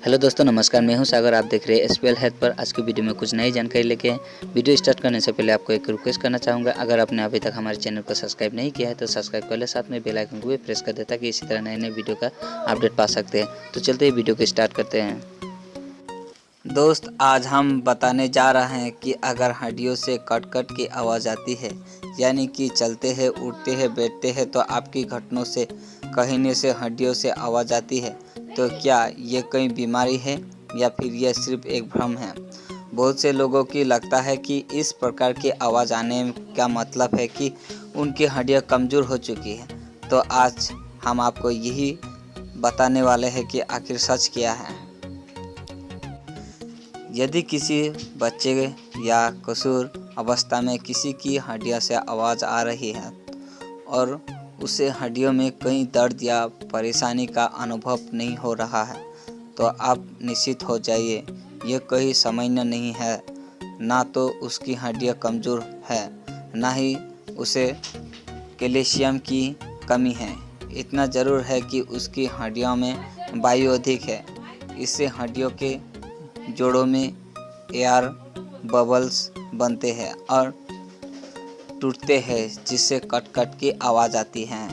Hello दोस्तों, नमस्कार। मैं हूं सागर। आप देख रहे हैं एसपीएल हेल्थ पर। आज की वीडियो में कुछ नई जानकारी लेके हैं। वीडियो स्टार्ट करने से पहले आपको एक रिक्वेस्ट करना चाहूँगा, अगर आपने अभी तक हमारे चैनल को सब्सक्राइब नहीं किया है तो सब्सक्राइब कर ले, साथ में बेल आइकन को भी प्रेस कर दे ताकि इसी तरह नए नए वीडियो का अपडेट पा सकते हैं। तो चलते ही वीडियो को स्टार्ट करते हैं। दोस्त, आज हम बताने जा रहे हैं कि अगर हड्डियों से कट कट की आवाज़ आती है, यानी कि चलते हैं, उठते हैं, बैठते हैं तो आपकी घुटनों से कहने से हड्डियों से आवाज़ आती है, तो क्या ये कोई बीमारी है या फिर यह सिर्फ एक भ्रम है? बहुत से लोगों की लगता है कि इस प्रकार की आवाज़ आने का मतलब है कि उनकी हड्डियाँ कमज़ोर हो चुकी है। तो आज हम आपको यही बताने वाले हैं कि आखिर सच क्या है। यदि किसी बच्चे या किशोर अवस्था में किसी की हड्डियों से आवाज़ आ रही है और उसे हड्डियों में कहीं दर्द या परेशानी का अनुभव नहीं हो रहा है, तो आप निश्चित हो जाइए, यह कोई सामान्य नहीं है। ना तो उसकी हड्डियाँ कमज़ोर है, ना ही उसे कैल्शियम की कमी है। इतना ज़रूर है कि उसकी हड्डियों में वायु अधिक है। इससे हड्डियों के जोड़ों में एयर बबल्स बनते हैं और टूटते हैं, जिससे कट कट की आवाज़ आती है।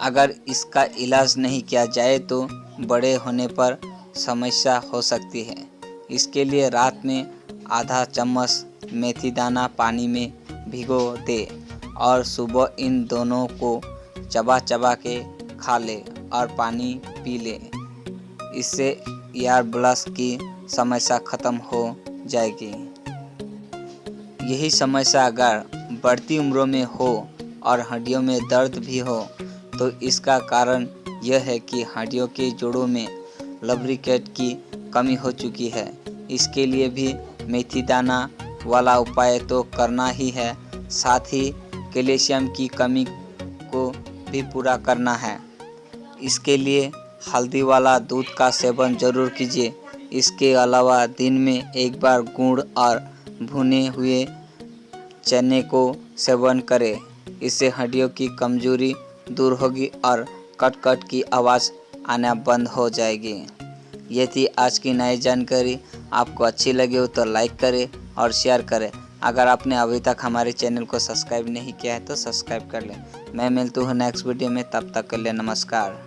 अगर इसका इलाज नहीं किया जाए तो बड़े होने पर समस्या हो सकती है। इसके लिए रात में आधा चम्मच मेथी दाना पानी में भिगो दे और सुबह इन दोनों को चबा चबा के खा ले और पानी पी ले। इससे एयर बबल्स की समस्या खत्म हो जाएगी। यही समस्या अगर बढ़ती उम्रों में हो और हड्डियों में दर्द भी हो, तो इसका कारण यह है कि हड्डियों के जोड़ों में लुब्रिकेंट की कमी हो चुकी है। इसके लिए भी मेथी दाना वाला उपाय तो करना ही है, साथ ही कैल्शियम की कमी को भी पूरा करना है। इसके लिए हल्दी वाला दूध का सेवन जरूर कीजिए। इसके अलावा दिन में एक बार गुड़ और भुने हुए चने को सेवन करें। इससे हड्डियों की कमजोरी दूर होगी और कट कट की आवाज़ आना बंद हो जाएगी। ये थी आज की नई जानकारी। आपको अच्छी लगी हो तो लाइक करें और शेयर करें। अगर आपने अभी तक हमारे चैनल को सब्सक्राइब नहीं किया है तो सब्सक्राइब कर लें। मैं मिलता हूँ नेक्स्ट वीडियो में, तब तक के लिए नमस्कार।